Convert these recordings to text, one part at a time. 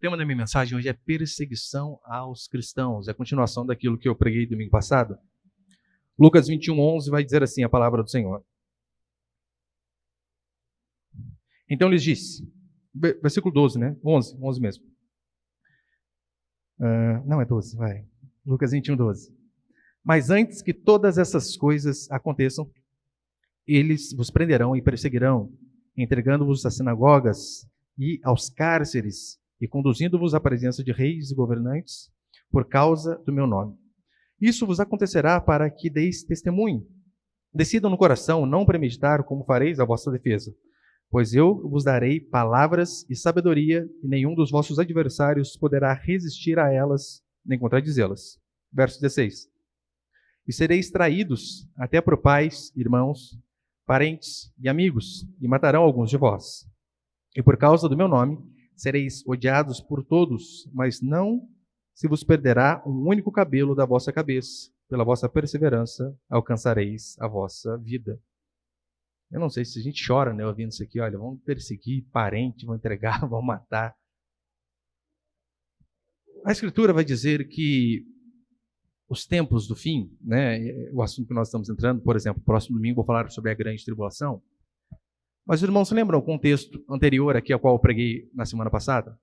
tema da minha mensagem hoje é perseguição aos cristãos. É a continuação daquilo que eu preguei domingo passado. Lucas 21:11 vai dizer assim a palavra do Senhor. Então lhes disse, versículo 12, né? 11 mesmo. Não é 12, vai. Lucas 21:12. Mas antes que todas essas coisas aconteçam, eles vos prenderão e perseguirão, entregando-vos às sinagogas e aos cárceres, e conduzindo-vos à presença de reis e governantes, por causa do meu nome. Isso vos acontecerá para que deis testemunho. Decidam no coração não premeditar como fareis a vossa defesa, pois eu vos darei palavras e sabedoria, e nenhum dos vossos adversários poderá resistir a elas, nem contradizê-las. Verso 16. E sereis traídos até por pais, irmãos, parentes e amigos, e matarão alguns de vós. E por causa do meu nome, sereis odiados por todos, mas não se vos perderá um único cabelo da vossa cabeça. Pela vossa perseverança, alcançareis a vossa vida. Eu não sei se a gente chora, né, ouvindo isso aqui. Olha, vão perseguir parente, vão entregar, vão matar. A Escritura vai dizer que os tempos do fim, né, o assunto que nós estamos entrando, por exemplo, próximo domingo vou falar sobre a grande tribulação. Mas, irmãos, se lembram o contexto anterior aqui ao qual eu preguei na semana passada?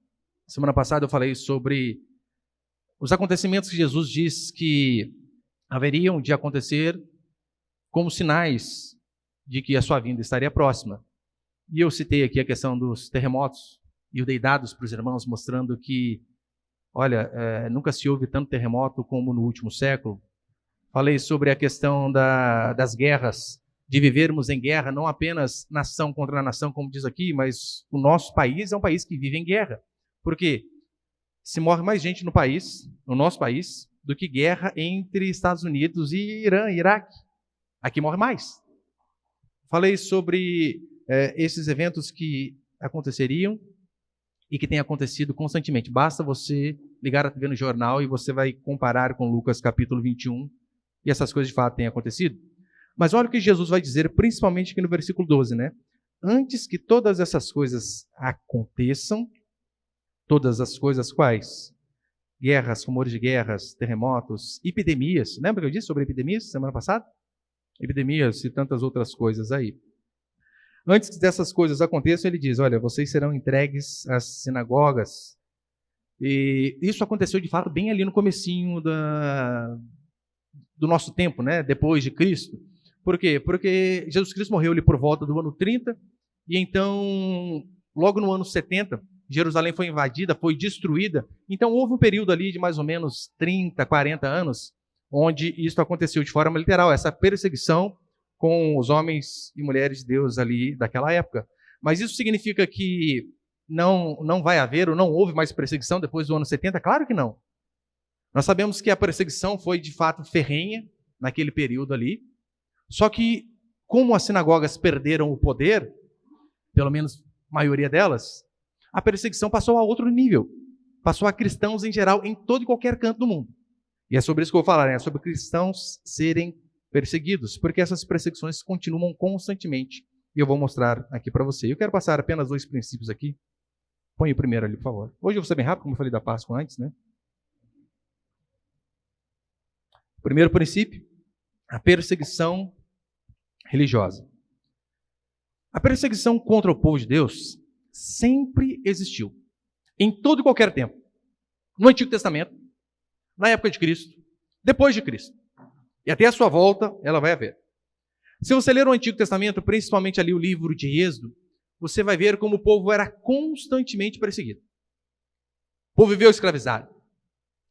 Semana passada eu falei sobre os acontecimentos que Jesus diz que haveriam de acontecer como sinais de que a sua vinda estaria próxima. E eu citei aqui a questão dos terremotos, e eu dei dados para os irmãos mostrando que, olha, nunca se houve tanto terremoto como no último século. Falei sobre a questão das guerras, de vivermos em guerra, não apenas nação contra nação, como diz aqui, mas o nosso país é um país que vive em guerra. Por quê? Se morre mais gente no nosso país, do que guerra entre Estados Unidos e Irã, Iraque. Aqui morre mais. Falei sobre esses eventos que aconteceriam e que têm acontecido constantemente. Basta você ligar a TV no jornal e você vai comparar com Lucas capítulo 21, e essas coisas de fato têm acontecido. Mas olha o que Jesus vai dizer, principalmente aqui no versículo 12, né? Antes que todas essas coisas aconteçam, todas as coisas quais? Guerras, rumores de guerras, terremotos, epidemias. Lembra que eu disse sobre epidemias semana passada? Epidemias e tantas outras coisas aí. Antes que dessas coisas aconteçam, ele diz, olha, vocês serão entregues às sinagogas. E isso aconteceu, de fato, bem ali no comecinho do nosso tempo, né? Depois de Cristo. Por quê? Porque Jesus Cristo morreu ali por volta do ano 30, e então, logo no ano 70, Jerusalém foi invadida, foi destruída. Então, houve um período ali de mais ou menos 30, 40 anos, onde isso aconteceu de forma literal, essa perseguição com os homens e mulheres de Deus ali daquela época. Mas isso significa que não vai haver ou não houve mais perseguição depois do ano 70? Claro que não. Nós sabemos que a perseguição foi de fato ferrenha naquele período ali. Só que, como as sinagogas perderam o poder, pelo menos a maioria delas, a perseguição passou a outro nível. Passou a cristãos em geral, em todo e qualquer canto do mundo. E é sobre isso que eu vou falar, né? Sobre cristãos serem perseguidos, porque essas perseguições continuam constantemente. E eu vou mostrar aqui para você. Eu quero passar apenas 2 princípios aqui. Põe o primeiro ali, por favor. Hoje eu vou ser bem rápido, como eu falei da Páscoa antes, né? Primeiro princípio, a perseguição religiosa. A perseguição contra o povo de Deus sempre existiu, em todo e qualquer tempo. No Antigo Testamento, na época de Cristo, depois de Cristo. E até a sua volta, ela vai haver. Se você ler o Antigo Testamento, principalmente ali o livro de Êxodo, você vai ver como o povo era constantemente perseguido. O povo viveu escravizado.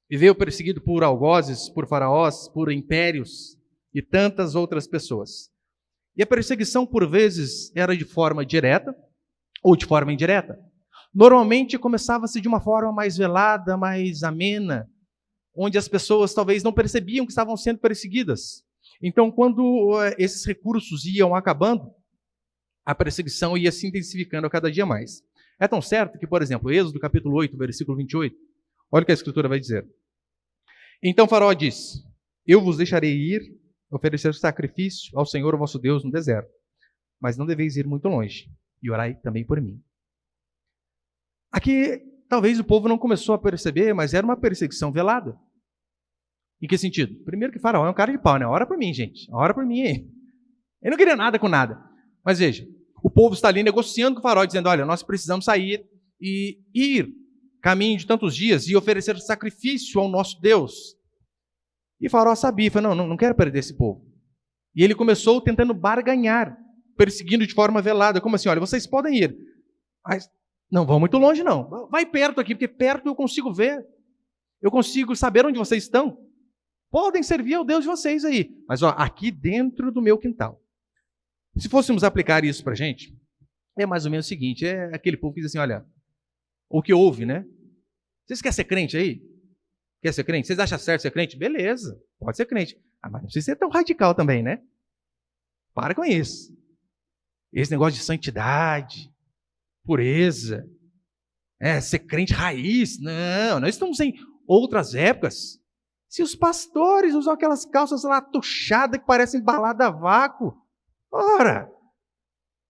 Viveu perseguido por algozes, por faraós, por impérios e tantas outras pessoas. E a perseguição, por vezes, era de forma direta ou de forma indireta. Normalmente, começava-se de uma forma mais velada, mais amena, onde as pessoas talvez não percebiam que estavam sendo perseguidas. Então, quando esses recursos iam acabando, a perseguição ia se intensificando a cada dia mais. É tão certo que, por exemplo, Êxodo capítulo 8, versículo 28, olha o que a Escritura vai dizer. Então Faraó disse, eu vos deixarei ir, oferecer sacrifício ao Senhor, o vosso Deus, no deserto. Mas não deveis ir muito longe, e orai também por mim. Aqui talvez o povo não começou a perceber, mas era uma perseguição velada. Em que sentido? Primeiro que Faraó é um cara de pau, né? Ora por mim, gente. Ora por mim aí. Ele não queria nada com nada. Mas veja, o povo está ali negociando com o Faraó, dizendo, olha, nós precisamos sair e ir caminho de tantos dias e oferecer sacrifício ao nosso Deus. E Faraó sabia, falou, não quero perder esse povo. E ele começou tentando barganhar, perseguindo de forma velada. Como assim? Olha, vocês podem ir, mas não vão muito longe, não. Vai perto aqui, porque perto eu consigo ver. Eu consigo saber onde vocês estão. Podem servir ao Deus de vocês aí. Mas ó, aqui dentro do meu quintal. Se fôssemos aplicar isso para a gente, é mais ou menos o seguinte, é aquele povo que diz assim, olha, o que houve, né? Vocês querem ser crente aí? Quer ser crente? Vocês acham certo ser crente? Beleza, pode ser crente. Ah, mas não precisa ser tão radical também, né? Para com isso. Esse negócio de santidade, pureza, ser crente raiz. Não, nós estamos em outras épocas. Se os pastores usam aquelas calças lá tuchadas que parecem balada a vácuo, ora,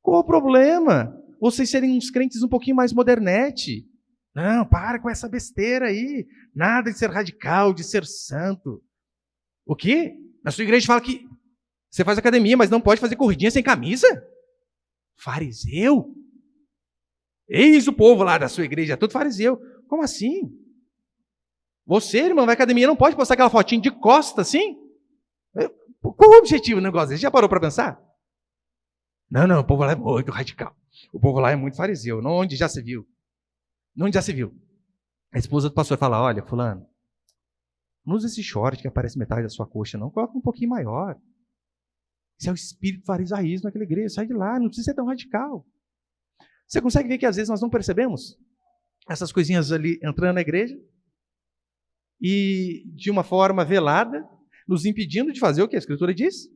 qual o problema? Vocês serem uns crentes um pouquinho mais modernete. Não, para com essa besteira aí. Nada de ser radical, de ser santo. O quê? Na sua igreja fala que você faz academia, mas não pode fazer corridinha sem camisa? Fariseu? Eis o povo lá da sua igreja, é tudo fariseu. Como assim? Você, irmão, vai à academia, não pode postar aquela fotinha de costa assim? Qual o objetivo do negócio? Você já parou para pensar? Não, o povo lá é muito radical. O povo lá é muito fariseu. Onde já se viu? Onde já se viu? A esposa do pastor fala, olha, fulano, não usa esse short que aparece metade da sua coxa, não. Coloca um pouquinho maior. Isso é o espírito farisaísmo naquela igreja. Sai de lá, não precisa ser tão radical. Você consegue ver que às vezes nós não percebemos essas coisinhas ali entrando na igreja e de uma forma velada, nos impedindo de fazer o que a Escritura diz,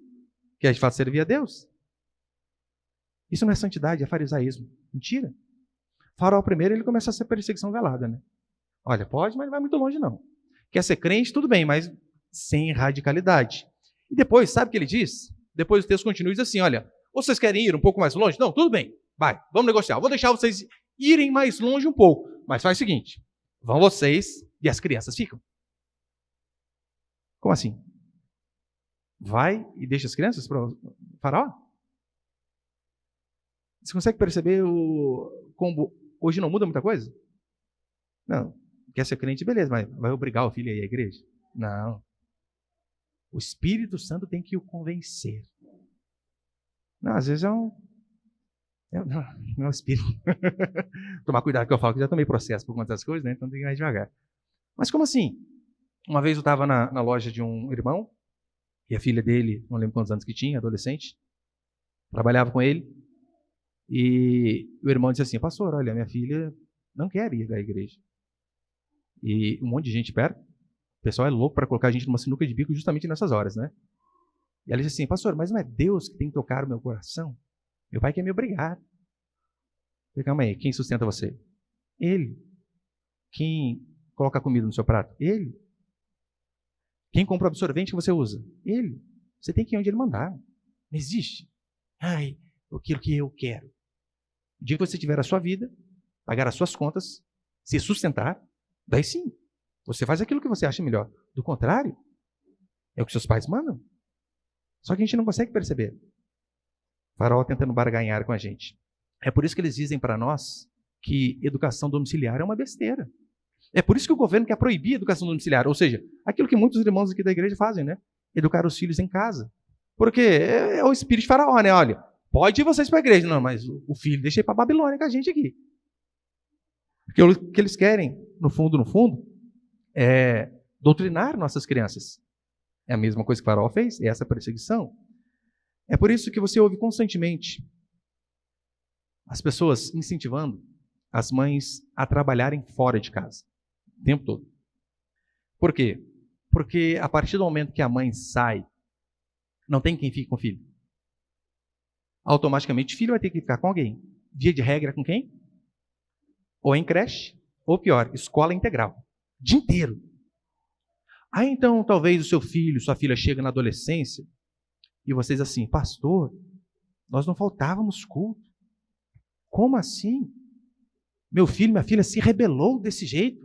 que é de fato servir a Deus. Isso não é santidade, é farisaísmo. Mentira. Faraó primeiro, ele começa a ser perseguição velada, né? Olha, pode, mas não vai muito longe não. Quer ser crente, tudo bem, mas sem radicalidade. E depois, sabe o que ele diz? Depois o texto continua e diz assim, olha, vocês querem ir um pouco mais longe? Não, tudo bem, vai, vamos negociar. Vou deixar vocês irem mais longe um pouco, mas faz o seguinte, vão vocês e as crianças ficam. Como assim? Vai e deixa as crianças para o Faraó? Você consegue perceber como hoje não muda muita coisa? Não. Quer ser crente, beleza, mas vai obrigar o filho a ir à igreja? Não. O Espírito Santo tem que o convencer. Não, às vezes não é o Espírito. Tomar cuidado com o que eu falo, que eu já tomei processo por conta das coisas, né? Então tem que ir mais devagar. Mas como assim? Uma vez eu estava na loja de um irmão, e a filha dele, não lembro quantos anos que tinha, adolescente, trabalhava com ele, e o irmão disse assim, pastor, olha, minha filha não quer ir à igreja. E um monte de gente perto, o pessoal é louco para colocar a gente numa sinuca de bico justamente nessas horas, né? E ela disse assim, pastor, mas não é Deus que tem que tocar o meu coração? Meu pai quer me obrigar. Eu falei, calma aí, quem sustenta você? Ele. Quem coloca a comida no seu prato? Ele. Quem compra o absorvente que você usa? Ele. Você tem que ir onde ele mandar. Não existe. Ai, aquilo que eu quero. O dia que você tiver a sua vida, pagar as suas contas, se sustentar, daí sim, você faz aquilo que você acha melhor. Do contrário, é o que seus pais mandam. Só que a gente não consegue perceber. Faraó tentando barganhar com a gente. É por isso que eles dizem para nós que educação domiciliar é uma besteira. É por isso que o governo quer proibir a educação domiciliar, ou seja, aquilo que muitos irmãos aqui da igreja fazem, né? Educar os filhos em casa. Porque é o espírito de Faraó, né? Olha, pode ir vocês para a igreja. Não, mas o filho deixa ir para a Babilônia com a gente aqui. Porque o que eles querem, no fundo, é doutrinar nossas crianças. É a mesma coisa que o Faraó fez, é essa perseguição. É por isso que você ouve constantemente as pessoas incentivando as mães a trabalharem fora de casa, o tempo todo. Por quê? Porque a partir do momento que a mãe sai, não tem quem fique com o filho. Automaticamente o filho vai ter que ficar com alguém. Via de regra com quem? Ou em creche, ou pior, escola integral. O dia inteiro. Aí então talvez o seu filho, sua filha chega na adolescência e vocês assim, pastor, nós não faltávamos culto. Como assim? Meu filho, minha filha se rebelou desse jeito.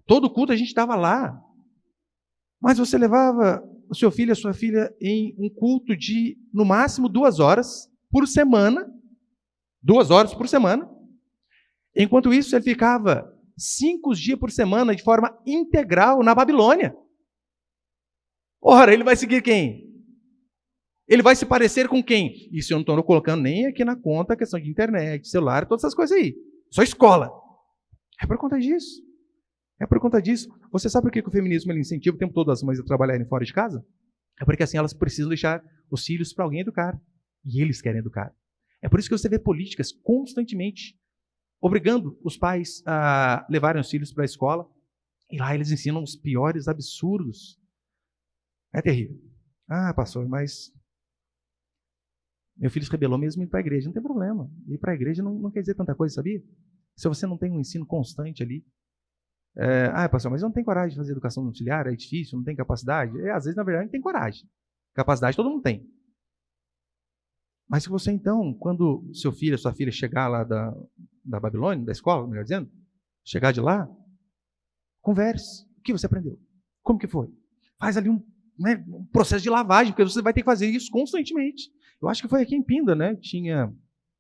Todo culto a gente estava lá. Mas você levava o seu filho e a sua filha em um culto de, no máximo, 2 horas por semana. 2 horas por semana. Enquanto isso, ele ficava 5 dias por semana de forma integral na Babilônia. Ora, ele vai seguir quem? Ele vai se parecer com quem? Isso eu não estou colocando nem aqui na conta a questão de internet, celular, todas essas coisas aí. Só escola. É por conta disso. É por conta disso. Você sabe por que o feminismo ele incentiva o tempo todo as mães a trabalharem fora de casa? É porque assim elas precisam deixar os filhos para alguém educar. E eles querem educar. É por isso que você vê políticas constantemente obrigando os pais a levarem os filhos para a escola. E lá eles ensinam os piores absurdos. É terrível. Ah, pastor, mas meu filho se rebelou mesmo indo para a igreja. Não tem problema. Ir para a igreja não quer dizer tanta coisa, sabia? Se você não tem um ensino constante ali. Pastor, mas eu não tenho coragem de fazer educação domiciliar, é difícil, não tem capacidade. Às vezes, na verdade, não tem coragem. Capacidade todo mundo tem. Mas se você, então, quando seu filho, sua filha chegar lá da Babilônia, da escola, melhor dizendo, chegar de lá, converse. O que você aprendeu? Como que foi? Faz ali um processo de lavagem, porque você vai ter que fazer isso constantemente. Eu acho que foi aqui em Pinda, né? Tinha,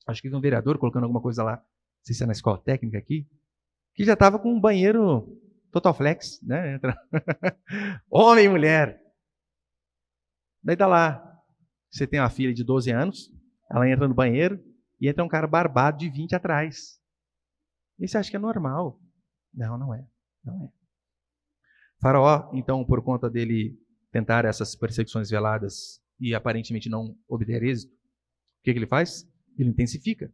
acho que um vereador colocando alguma coisa lá, não sei se é na escola técnica aqui, que já estava com um banheiro total flex, né? Homem e mulher. Daí tá lá, você tem uma filha de 12 anos, ela entra no banheiro e entra um cara barbado de 20 atrás. E você acha que é normal? Não, não é. Não é. Faraó, então, por conta dele tentar essas perseguições veladas e aparentemente não obter êxito, o que ele faz? Ele intensifica.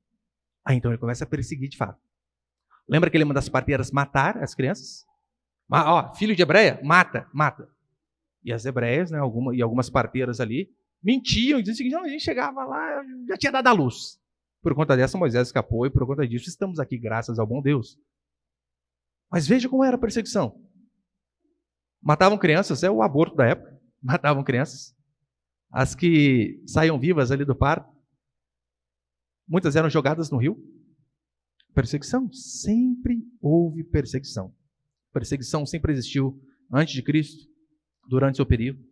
Então ele começa a perseguir de fato. Lembra que ele manda as parteiras matar as crianças? Filho de hebreia, mata. E as hebreias, né, algumas parteiras ali, mentiam e diziam o seguinte: não, a gente chegava lá, já tinha dado a luz. Por conta dessa, Moisés escapou e por conta disso estamos aqui, graças ao bom Deus. Mas veja como era a perseguição. Matavam crianças, é o aborto da época. Matavam crianças. As que saíam vivas ali do parto, muitas eram jogadas no rio. Perseguição, sempre houve perseguição. Perseguição sempre existiu antes de Cristo, durante seu período,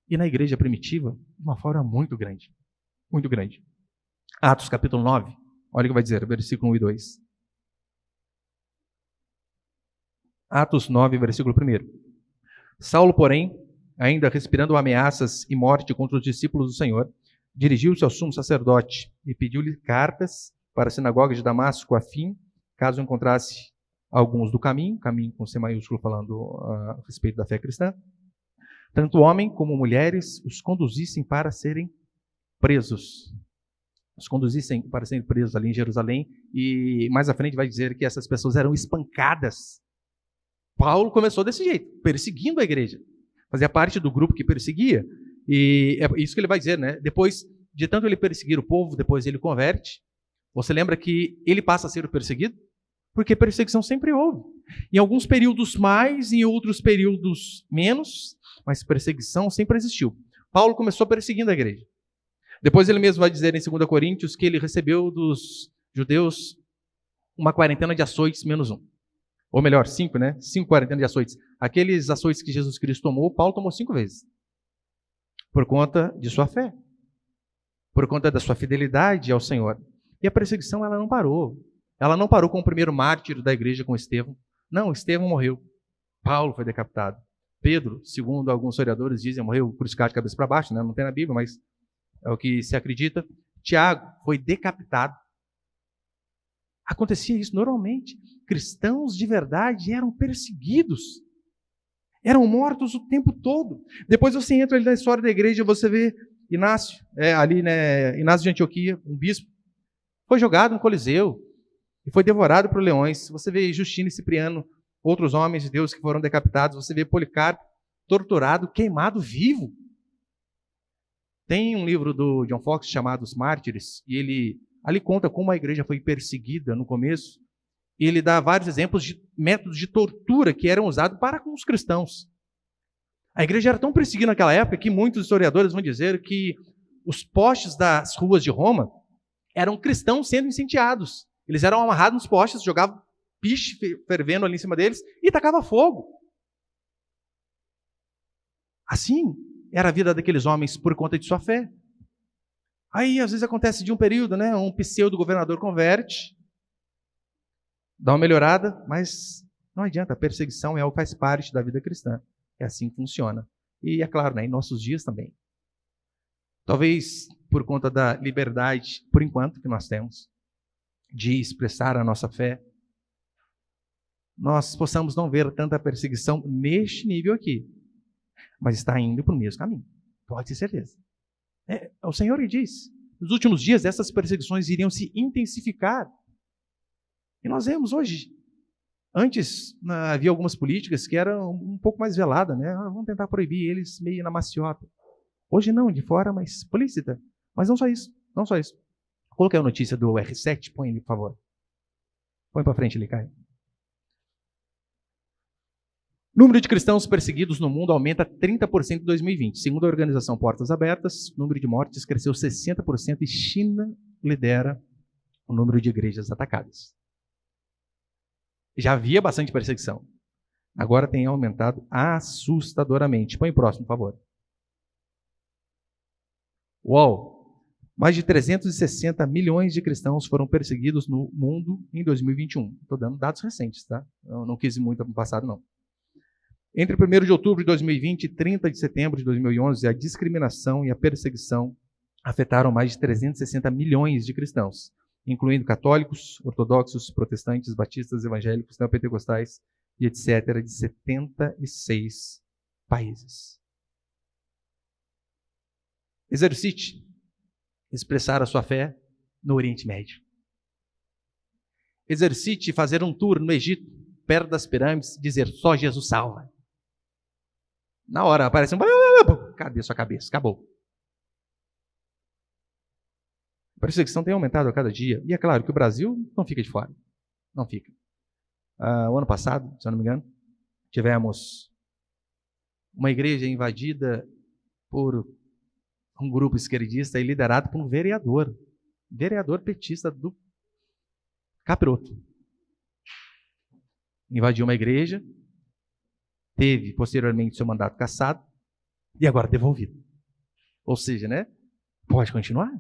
e na igreja primitiva, de uma forma muito grande. Muito grande. Atos capítulo 9, olha o que vai dizer, versículo 1 e 2. Atos 9, versículo 1. Saulo, porém, ainda respirando ameaças e morte contra os discípulos do Senhor, dirigiu-se ao sumo sacerdote e pediu-lhe cartas para a sinagoga de Damasco, a fim, caso encontrasse alguns do caminho com C maiúsculo falando a respeito da fé cristã, tanto homem como mulheres os conduzissem para serem presos. Os conduzissem para serem presos ali em Jerusalém, e mais à frente vai dizer que essas pessoas eram espancadas. Paulo começou desse jeito, perseguindo a igreja. Fazia parte do grupo que perseguia, e é isso que ele vai dizer, né? Depois de tanto ele perseguir o povo, depois ele converte. Você lembra que ele passa a ser o perseguido? Porque perseguição sempre houve. Em alguns períodos mais, em outros períodos menos, mas perseguição sempre existiu. Paulo começou perseguindo a igreja. Depois ele mesmo vai dizer em 2 Coríntios que ele recebeu dos judeus uma quarentena de açoites menos 1. Ou melhor, 5, né? 5 quarentenas de açoites. Aqueles açoites que Jesus Cristo tomou, Paulo tomou 5 vezes. Por conta de sua fé. Por conta da sua fidelidade ao Senhor. E a perseguição, ela não parou. Ela não parou com o primeiro mártir da igreja, com Estevão. Não, Estevão morreu. Paulo foi decapitado. Pedro, segundo alguns historiadores dizem, morreu crucificado de cabeça para baixo, né? Não tem na Bíblia, mas é o que se acredita. Tiago foi decapitado. Acontecia isso normalmente. Cristãos de verdade eram perseguidos. Eram mortos o tempo todo. Depois você entra ali na história da igreja, você vê Inácio, ali, né, Inácio de Antioquia, um bispo, foi jogado no Coliseu e foi devorado por leões. Você vê Justino e Cipriano, outros homens de Deus que foram decapitados. Você vê Policarpo torturado, queimado vivo. Tem um livro do John Fox chamado Os Mártires, e ele ali conta como a igreja foi perseguida no começo. E ele dá vários exemplos de métodos de tortura que eram usados para com os cristãos. A igreja era tão perseguida naquela época que muitos historiadores vão dizer que os postes das ruas de Roma eram cristãos sendo incendiados. Eles eram amarrados nos postes, jogavam piche fervendo ali em cima deles e tacava fogo. Assim era a vida daqueles homens por conta de sua fé. Aí, às vezes, acontece de um período, né? Um pseudo-governador converte, dá uma melhorada, mas não adianta, a perseguição é algo que faz parte da vida cristã. É assim que funciona. E, é claro, né, em nossos dias também. Talvez por conta da liberdade, por enquanto, que nós temos, de expressar a nossa fé, nós possamos não ver tanta perseguição neste nível aqui, mas está indo para o mesmo caminho. Pode ter certeza. O Senhor lhe diz, nos últimos dias essas perseguições iriam se intensificar. E nós vemos hoje. Antes havia algumas políticas que eram um pouco mais veladas, né? Vamos tentar proibir eles meio na maciota. Hoje não, de fora, mas explícita. Mas não só isso, não só isso. Coloquei a notícia do R7, põe ali, por favor. Põe para frente ali, Caio. O número de cristãos perseguidos no mundo aumenta 30% em 2020. Segundo a organização Portas Abertas, o número de mortes cresceu 60% e China lidera o número de igrejas atacadas. Já havia bastante perseguição. Agora tem aumentado assustadoramente. Põe o próximo, por favor. Uau! Mais de 360 milhões de cristãos foram perseguidos no mundo em 2021. Estou dando dados recentes, tá? Eu não quis ir muito no passado, não. Entre 1º de outubro de 2020 e 30 de setembro de 2011, a discriminação e a perseguição afetaram mais de 360 milhões de cristãos, incluindo católicos, ortodoxos, protestantes, batistas, evangélicos, neopentecostais e etc., de 76 países. Exercite expressar a sua fé no Oriente Médio. Exercite fazer um tour no Egito, perto das pirâmides, dizer só Jesus salva. Na hora aparece cadê sua cabeça? Acabou. A perseguição tem aumentado a cada dia. E é claro que o Brasil não fica de fora. Não fica. O ano passado, se eu não me engano, tivemos uma igreja invadida por um grupo esquerdista e liderado por um vereador petista do Capiroto. Invadiu uma igreja, teve posteriormente seu mandato cassado e agora devolvido. Ou seja, né? Pode continuar?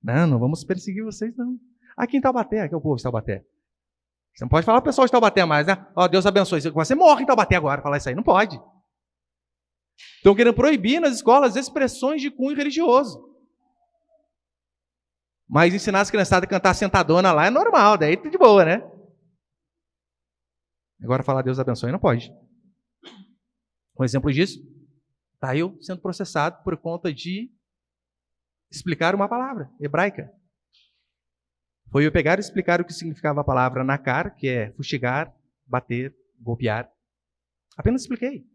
Não vamos perseguir vocês, não. Aqui em Taubaté, aqui é o povo de Taubaté. Você não pode falar para o pessoal de Taubaté mais, né? Deus abençoe. Você morre em Taubaté agora, falar isso aí. Não pode. Estão querendo proibir nas escolas expressões de cunho religioso. Mas ensinar as criançadas a cantar sentadona lá é normal, daí tudo de boa, né? Agora falar Deus abençoe não pode. Um exemplo disso, está eu sendo processado por conta de explicar uma palavra hebraica. Foi eu pegar e explicar o que significava a palavra nakar, que é fustigar, bater, golpear. Apenas expliquei.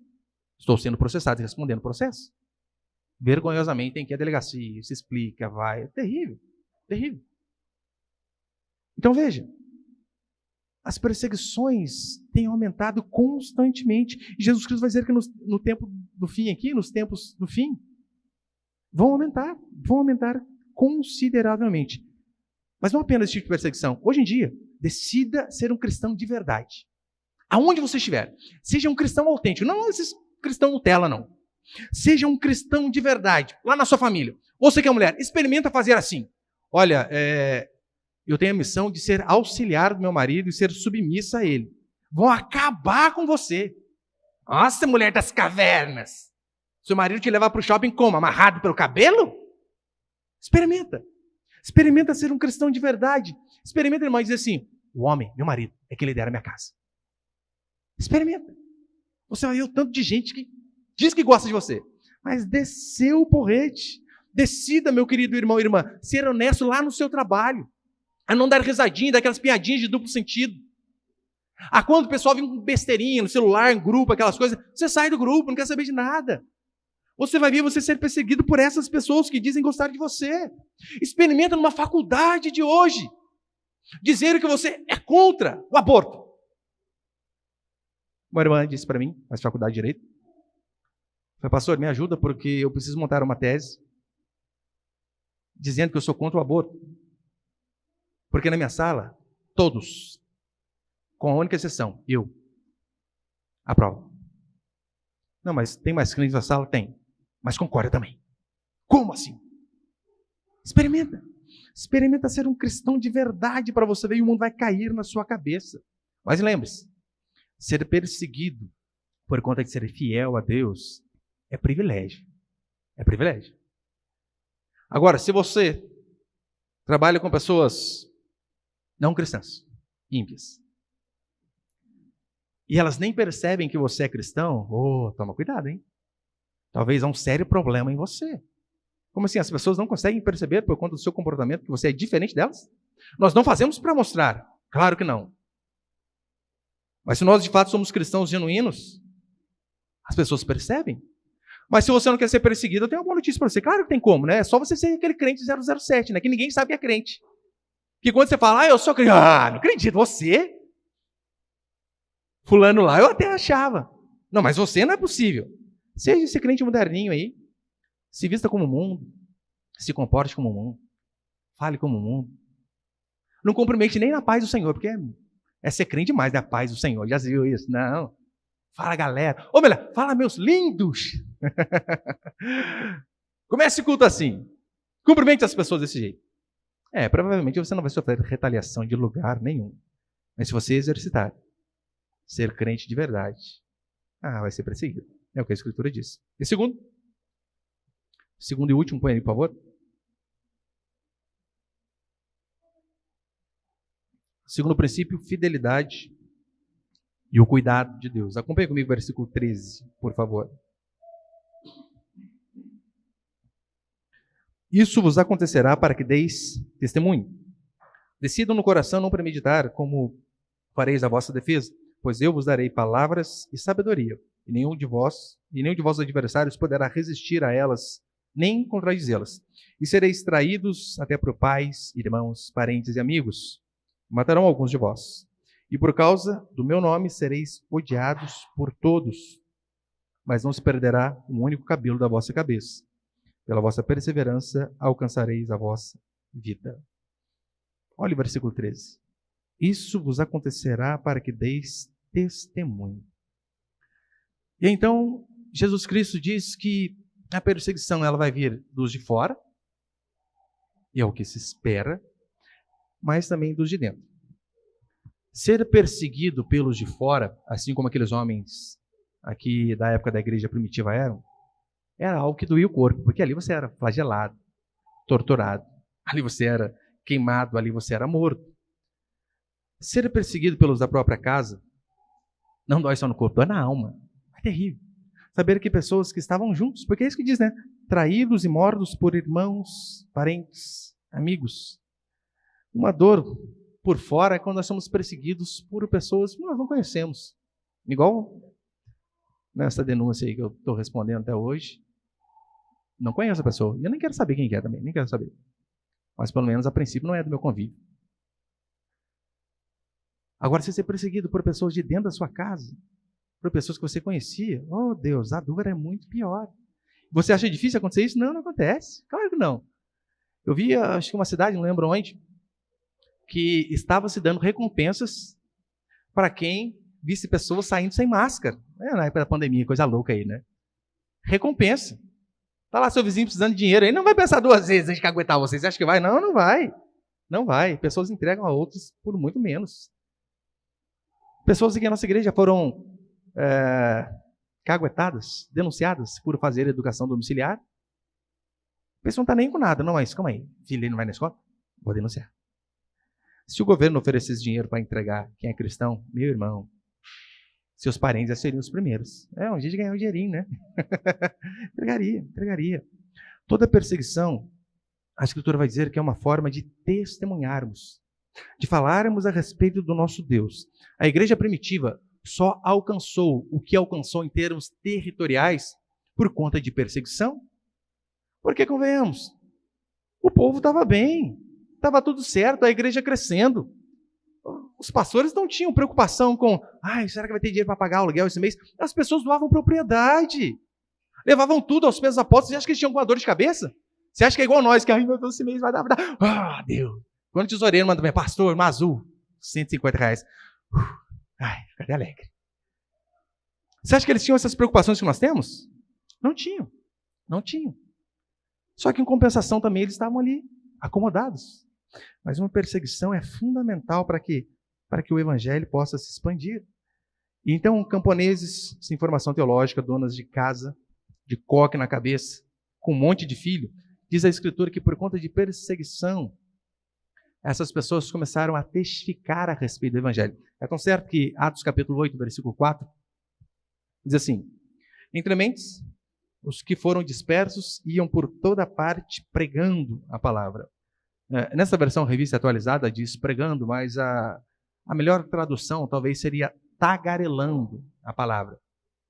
Estou sendo processado e respondendo o processo. Vergonhosamente tem que ir à delegacia, se explica, vai. É terrível, terrível. Então veja, as perseguições têm aumentado constantemente. E Jesus Cristo vai dizer que no tempo do fim aqui, nos tempos do fim, vão aumentar consideravelmente. Mas não apenas esse tipo de perseguição. Hoje em dia, decida ser um cristão de verdade. Aonde você estiver, seja um cristão autêntico, não esses cristão Nutella, não. Seja um cristão de verdade, lá na sua família. Você que é mulher, experimenta fazer assim. Olha, eu tenho a missão de ser auxiliar do meu marido e ser submissa a ele. Vão acabar com você. Nossa, mulher das cavernas. Seu marido te levar para o shopping como? Amarrado pelo cabelo? Experimenta. Experimenta ser um cristão de verdade. Experimenta, irmão, e dizer assim, o homem, meu marido, é que lidera a minha casa. Experimenta. Você vai ver o tanto de gente que diz que gosta de você. Mas desceu o porrete. Decida, meu querido irmão e irmã, ser honesto lá no seu trabalho. A não dar risadinha, daquelas piadinhas de duplo sentido. A quando o pessoal vem com besteirinha no celular, em grupo, aquelas coisas, você sai do grupo, não quer saber de nada. Você vai ver você ser perseguido por essas pessoas que dizem gostar de você. Experimenta numa faculdade de hoje. Dizer que você é contra o aborto. Uma irmã disse para mim, na faculdade de Direito, falei, pastor, me ajuda porque eu preciso montar uma tese dizendo que eu sou contra o aborto. Porque na minha sala Todos. Com a única exceção, eu. Aprovo. Não, mas tem mais crentes na sala? Tem. Mas concorda também. Como assim? Experimenta. Experimenta ser um cristão de verdade para você ver e o mundo vai cair na sua cabeça. Mas lembre-se, ser perseguido por conta de ser fiel a Deus é privilégio. É privilégio. Agora, se você trabalha com pessoas não cristãs, ímpias, e elas nem percebem que você é cristão, toma cuidado, hein? Talvez há um sério problema em você. Como assim? As pessoas não conseguem perceber por conta do seu comportamento que você é diferente delas? Nós não fazemos para mostrar. Claro que não. Mas se nós de fato somos cristãos genuínos, as pessoas percebem. Mas se você não quer ser perseguido, eu tenho uma boa notícia para você. Claro que tem como, né? É só você ser aquele crente 007, né? Que ninguém sabe que é crente. Que quando você fala, eu sou crente, não acredito, você? Fulano lá, eu até achava. Não, mas você não é possível. Seja esse crente moderninho aí. Se vista como o mundo. Se comporte como o mundo. Fale como o mundo. Não cumprimente nem na paz do Senhor, porque é ser crente demais, né? A paz do Senhor. Já viu isso? Não. Fala, galera. Ou melhor, fala, meus lindos. Comece o culto assim. Cumprimente as pessoas desse jeito. Provavelmente você não vai sofrer retaliação de lugar nenhum. Mas se você exercitar ser crente de verdade, vai ser perseguido. É o que a Escritura diz. E segundo e último, põe aí, por favor. Segundo princípio, fidelidade e o cuidado de Deus. Acompanhe comigo o versículo 13, por favor. Isso vos acontecerá para que deis testemunho. Decidam no coração não premeditar como fareis a vossa defesa, pois eu vos darei palavras e sabedoria, e nenhum de vossos adversários poderá resistir a elas, nem contradizê-las. E sereis traídos até por pais, irmãos, parentes e amigos. Matarão alguns de vós. E por causa do meu nome sereis odiados por todos. Mas não se perderá um único cabelo da vossa cabeça. Pela vossa perseverança alcançareis a vossa vida. Olha o versículo 13. Isso vos acontecerá para que deis testemunho. E então, Jesus Cristo diz que a perseguição ela vai vir dos de fora, e é o que se espera, mas também dos de dentro. Ser perseguido pelos de fora, assim como aqueles homens aqui da época da igreja primitiva era algo que doía o corpo, porque ali você era flagelado, torturado, ali você era queimado, ali você era morto. Ser perseguido pelos da própria casa não dói só no corpo, dói na alma. É terrível. Saber que pessoas que estavam juntos, porque é isso que diz, né? Traídos e mortos por irmãos, parentes, amigos. Uma dor por fora é quando nós somos perseguidos por pessoas que nós não conhecemos. Igual nessa denúncia aí que eu estou respondendo até hoje. Não conheço a pessoa. E eu nem quero saber quem é também, nem quero saber. Mas pelo menos a princípio não é do meu convívio. Agora, se ser perseguido por pessoas de dentro da sua casa, por pessoas que você conhecia, oh Deus, a dor é muito pior. Você acha difícil acontecer isso? Não, não acontece. Claro que não. Eu vi, acho que uma cidade, não lembro onde, que estava se dando recompensas para quem visse pessoas saindo sem máscara. Na época da pandemia, coisa louca aí, né? Recompensa. Está lá seu vizinho precisando de dinheiro, aí não vai pensar duas vezes antes de aguentar vocês. Você acha que vai? Não, não vai. Não vai. Pessoas entregam a outros por muito menos. Pessoas aqui na nossa igreja foram caguetadas, denunciadas por fazer educação domiciliar. A pessoa não está nem com nada. Não, mas calma aí. Filho, ele não vai na escola? Vou denunciar. Se o governo oferecesse dinheiro para entregar quem é cristão, meu irmão, seus parentes já seriam os primeiros. Um jeito de ganhar um dinheirinho, né? Entregaria. Toda perseguição, a Escritura vai dizer que é uma forma de testemunharmos, de falarmos a respeito do nosso Deus. A igreja primitiva só alcançou o que alcançou em termos territoriais por conta de perseguição. Porque, convenhamos, o povo estava bem, estava tudo certo, a igreja crescendo. Os pastores não tinham preocupação com, será que vai ter dinheiro para pagar o aluguel esse mês? As pessoas doavam propriedade, levavam tudo aos pés dos apóstolos. Você acha que eles tinham alguma dor de cabeça? Você acha que é igual nós, que meu Deus, esse mês vai dar. Deus. Quando o tesoureiro manda bem, pastor, Mazu, R$150. Ai, cadê alegre? Você acha que eles tinham essas preocupações que nós temos? Não tinham. Não tinham. Só que em compensação também eles estavam ali, acomodados. Mas uma perseguição é fundamental para que o evangelho possa se expandir. E então, camponeses sem formação teológica, donas de casa, de coque na cabeça, com um monte de filho, diz a Escritura que por conta de perseguição, essas pessoas começaram a testificar a respeito do evangelho. É tão certo que Atos capítulo 8, versículo 4, diz assim: entre mentes, os que foram dispersos iam por toda parte pregando a palavra. Nessa versão revista atualizada diz pregando, mas a melhor tradução talvez seria tagarelando a palavra.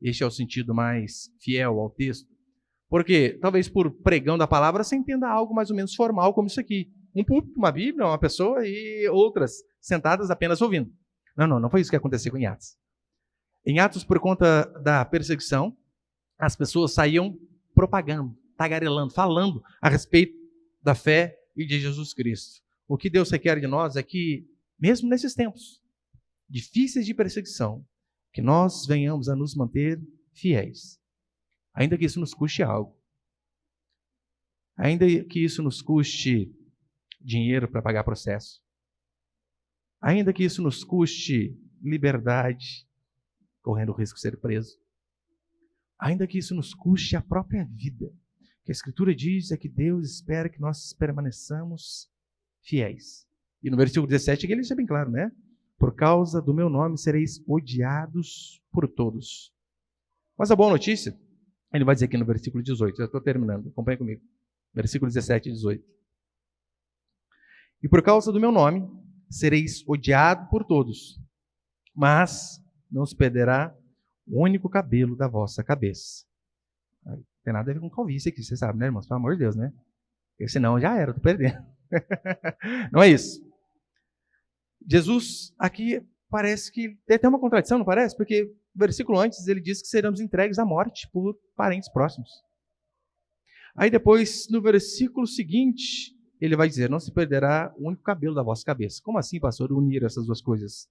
Este é o sentido mais fiel ao texto. Porque talvez por pregando a palavra você entenda algo mais ou menos formal como isso aqui. Um púlpito, uma Bíblia, uma pessoa e outras sentadas apenas ouvindo. Não foi isso que aconteceu em Atos. Em Atos, por conta da perseguição, as pessoas saíam propagando, tagarelando, falando a respeito da fé e de Jesus Cristo. O que Deus requer de nós é que, mesmo nesses tempos difíceis de perseguição, que nós venhamos a nos manter fiéis. Ainda que isso nos custe algo. Ainda que isso nos custe dinheiro para pagar processo. Ainda que isso nos custe liberdade, correndo o risco de ser preso. Ainda que isso nos custe a própria vida. O que a Escritura diz é que Deus espera que nós permaneçamos fiéis. E no versículo 17 ele deixa bem claro, né? Por causa do meu nome sereis odiados por todos. Mas a boa notícia, ele vai dizer aqui no versículo 18, já estou terminando, acompanha comigo. Versículo 17 e 18. E por causa do meu nome sereis odiados por todos, mas não se perderá o único cabelo da vossa cabeça. Não tem nada a ver com calvície aqui, você sabe, né, irmãos? Pelo amor de Deus, né? Porque senão já era, estou perdendo. Não é isso. Jesus aqui parece que tem até uma contradição, não parece? Porque o versículo antes ele diz que seremos entregues à morte por parentes próximos. Aí depois, no versículo seguinte, ele vai dizer, não se perderá o único cabelo da vossa cabeça. Como assim, pastor, unir essas duas coisas?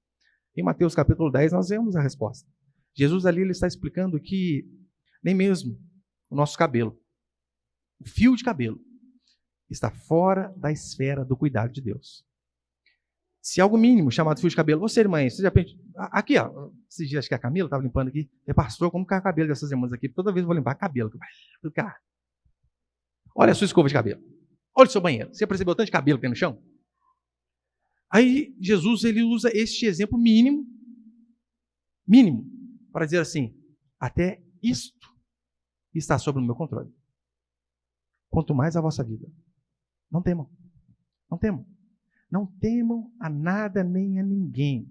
Em Mateus capítulo 10 nós vemos a resposta. Jesus ali ele está explicando que nem mesmo o nosso cabelo, o fio de cabelo, está fora da esfera do cuidado de Deus. Se algo mínimo chamado fio de cabelo, você, irmã, você já pensa, aqui, ó, esses dias acho que a Camila estava limpando aqui, pastor, como cai o cabelo dessas irmãs aqui? Toda vez eu vou limpar cabelo. Olha a sua escova de cabelo. Olha o seu banheiro. Você percebeu o tanto de cabelo que tem no chão? Aí Jesus ele usa este exemplo mínimo, para dizer assim, até isto está sob o meu controle. Quanto mais a vossa vida. Não temam. Não temam. Não temam a nada nem a ninguém.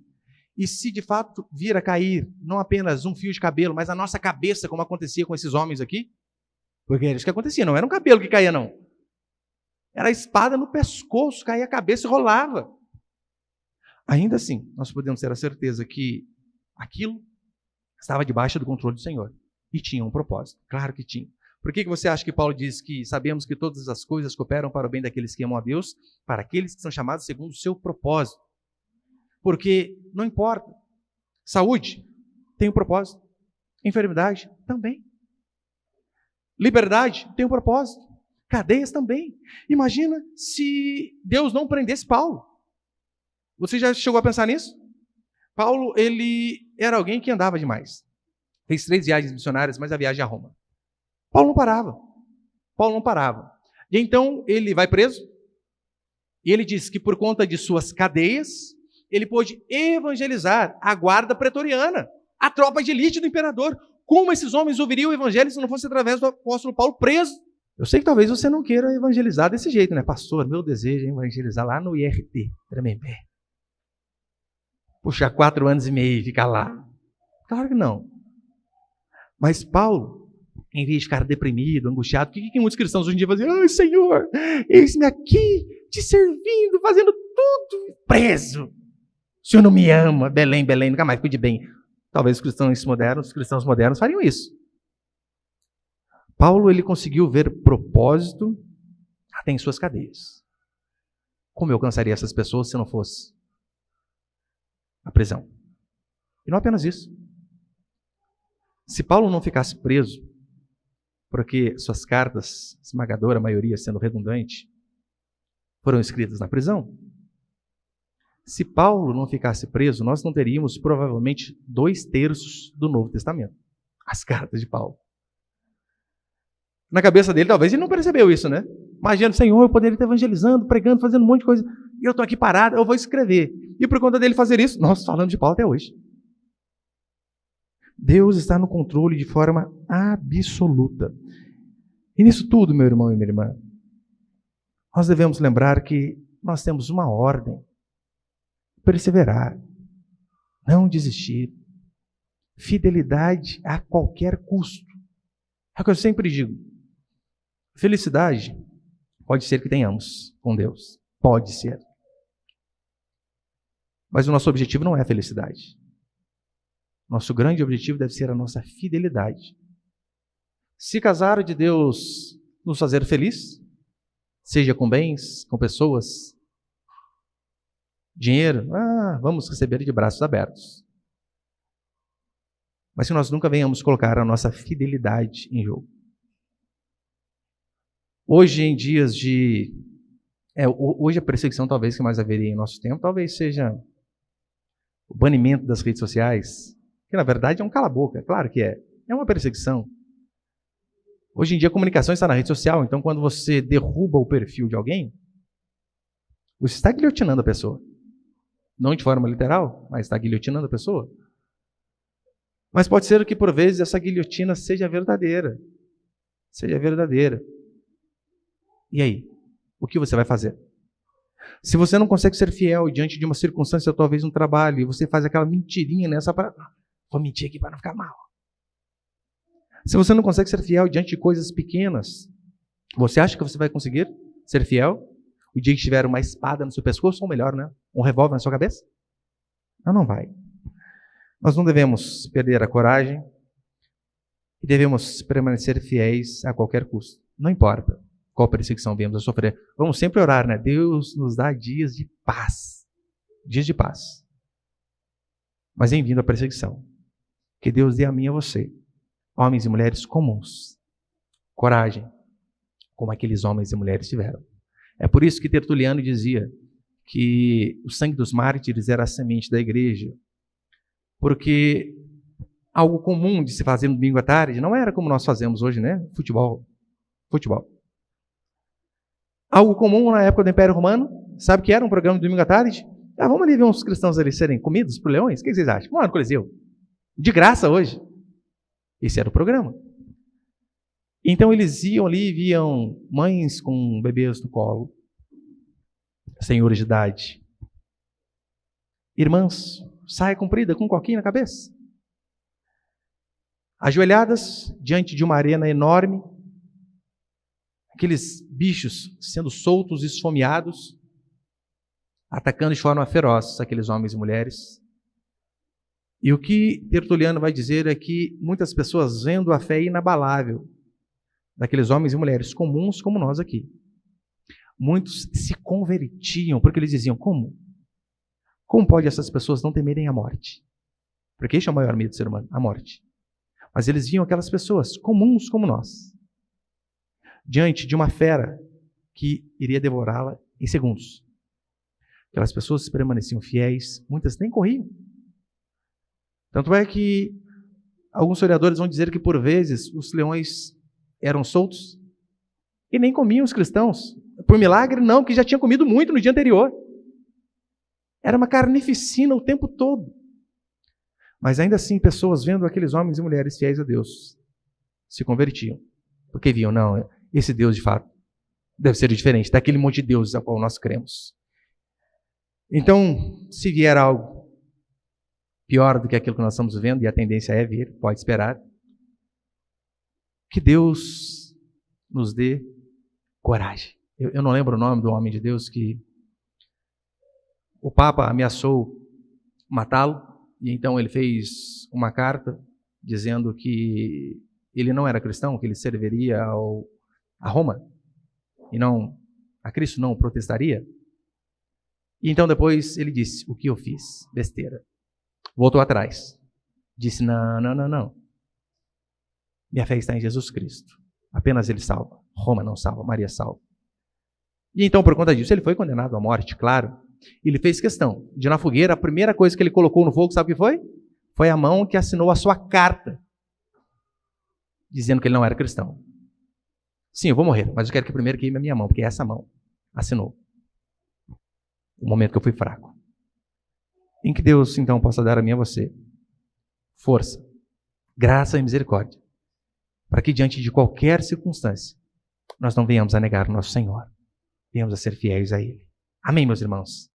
E se de fato vir a cair, não apenas um fio de cabelo, mas a nossa cabeça, como acontecia com esses homens aqui, porque era isso que acontecia, não era um cabelo que caía, não. Era a espada no pescoço, caía a cabeça e rolava. Ainda assim, nós podemos ter a certeza que aquilo estava debaixo do controle do Senhor. E tinha um propósito. Claro que tinha. Por que você acha que Paulo diz que sabemos que todas as coisas cooperam para o bem daqueles que amam a Deus, para aqueles que são chamados segundo o seu propósito? Porque não importa. Saúde tem um propósito. Enfermidade também. Liberdade tem um propósito. Cadeias também. Imagina se Deus não prendesse Paulo. Você já chegou a pensar nisso? Paulo, ele era alguém que andava demais. Fez 3 viagens missionárias, mas a viagem a Roma. Paulo não parava. E então ele vai preso. E ele diz que por conta de suas cadeias, ele pôde evangelizar a guarda pretoriana, a tropa de elite do imperador. Como esses homens ouviriam o evangelho se não fosse através do apóstolo Paulo preso? Eu sei que talvez você não queira evangelizar desse jeito, né? Pastor, meu desejo é evangelizar lá no IRT, Tremembé. Puxar 4 anos e meio e ficar lá. Claro que não. Mas Paulo, em vez de ficar deprimido, angustiado, o que muitos cristãos hoje em dia fazem? Ai, Senhor, eis-me aqui, te servindo, fazendo tudo, preso. O Senhor não me ama, Belém, nunca mais cuide bem. Talvez os cristãos modernos fariam isso. Paulo, ele conseguiu ver propósito até em suas cadeias. Como eu alcançaria essas pessoas se não fosse a prisão. E não apenas isso. Se Paulo não ficasse preso, porque suas cartas, esmagadora maioria sendo redundante, foram escritas na prisão. Se Paulo não ficasse preso, nós não teríamos provavelmente 2/3 do Novo Testamento. As cartas de Paulo. Na cabeça dele, talvez ele não percebeu isso, né? Imagina, Senhor, eu poderia estar evangelizando, pregando, fazendo um monte de coisa, e eu estou aqui parado, eu vou escrever. E por conta dele fazer isso, nós falamos de Paulo até hoje. Deus está no controle de forma absoluta. E nisso tudo, meu irmão e minha irmã, nós devemos lembrar que nós temos uma ordem: perseverar, não desistir, fidelidade a qualquer custo. É o que eu sempre digo. Felicidade pode ser que tenhamos com Deus, pode ser. Mas o nosso objetivo não é a felicidade. Nosso grande objetivo deve ser a nossa fidelidade. Se casar de Deus nos fazer feliz, seja com bens, com pessoas, dinheiro, vamos receber de braços abertos. Mas se nós nunca venhamos colocar a nossa fidelidade em jogo. Hoje, em dias de... hoje a perseguição talvez que mais haveria em nosso tempo, talvez seja o banimento das redes sociais, que na verdade é um cala-boca, claro que é. É uma perseguição. Hoje em dia a comunicação está na rede social, então quando você derruba o perfil de alguém, você está guilhotinando a pessoa. Não de forma literal, mas está guilhotinando a pessoa. Mas pode ser que por vezes essa guilhotina seja verdadeira. Seja verdadeira. E aí? O que você vai fazer? Se você não consegue ser fiel diante de uma circunstância, talvez um trabalho, e você faz aquela mentirinha nessa para... Vou mentir aqui para não ficar mal. Se você não consegue ser fiel diante de coisas pequenas, você acha que você vai conseguir ser fiel o dia que tiver uma espada no seu pescoço, ou melhor, né? Um revólver na sua cabeça? Não vai. Nós não devemos perder a coragem e devemos permanecer fiéis a qualquer custo. Não importa qual perseguição viemos a sofrer. Vamos sempre orar, né? Deus nos dá dias de paz. Dias de paz. Mas em vindo a perseguição, que Deus dê a mim e a você, homens e mulheres comuns, coragem, como aqueles homens e mulheres tiveram. É por isso que Tertuliano dizia que o sangue dos mártires era a semente da igreja, porque algo comum de se fazer no domingo à tarde não era como nós fazemos hoje, né? Futebol. Algo comum na época do Império Romano, sabe que era um programa de domingo à tarde? Vamos ali ver uns cristãos ali serem comidos por leões? O que vocês acham? Vamos lá no Coliseu. De graça hoje. Esse era o programa. Então eles iam ali e viam mães com bebês no colo, senhores de idade, irmãs, saia comprida com um coquinho na cabeça, ajoelhadas diante de uma arena enorme, aqueles bichos sendo soltos e esfomeados, atacando de forma feroz aqueles homens e mulheres. E o que Tertuliano vai dizer é que muitas pessoas, vendo a fé inabalável daqueles homens e mulheres comuns como nós aqui, muitos se convertiam, porque eles diziam: como? Como pode essas pessoas não temerem a morte? Porque este é o maior medo do ser humano, a morte. Mas eles viam aquelas pessoas comuns como nós, diante de uma fera que iria devorá-la em segundos. Aquelas pessoas permaneciam fiéis, muitas nem corriam. Tanto é que alguns historiadores vão dizer que, por vezes, os leões eram soltos e nem comiam os cristãos. Por milagre, não, porque já tinha comido muito no dia anterior. Era uma carnificina o tempo todo. Mas ainda assim, pessoas vendo aqueles homens e mulheres fiéis a Deus se convertiam. Porque viam, não, esse Deus de fato deve ser diferente daquele monte de deuses a qual nós cremos. Então, se vier algo pior do que aquilo que nós estamos vendo, e a tendência é vir, pode esperar, que Deus nos dê coragem. Eu não lembro o nome do homem de Deus que o Papa ameaçou matá-lo, e então ele fez uma carta dizendo que ele não era cristão, que ele serviria a Roma, e não a Cristo, não protestaria. E então depois ele disse: o que eu fiz? Besteira. Voltou atrás. Disse, não, não, não, não. Minha fé está em Jesus Cristo. Apenas Ele salva. Roma não salva, Maria salva. E então, por conta disso, ele foi condenado à morte, claro. Ele fez questão de, na fogueira, a primeira coisa que ele colocou no fogo, sabe o que foi? Foi a mão que assinou a sua carta, dizendo que ele não era cristão. Sim, eu vou morrer, mas eu quero que primeiro queime a minha mão, porque essa mão assinou. O momento que eu fui fraco. Em que Deus, então, possa dar a mim e a você força, graça e misericórdia, para que diante de qualquer circunstância, nós não venhamos a negar o nosso Senhor. Venhamos a ser fiéis a Ele. Amém, meus irmãos?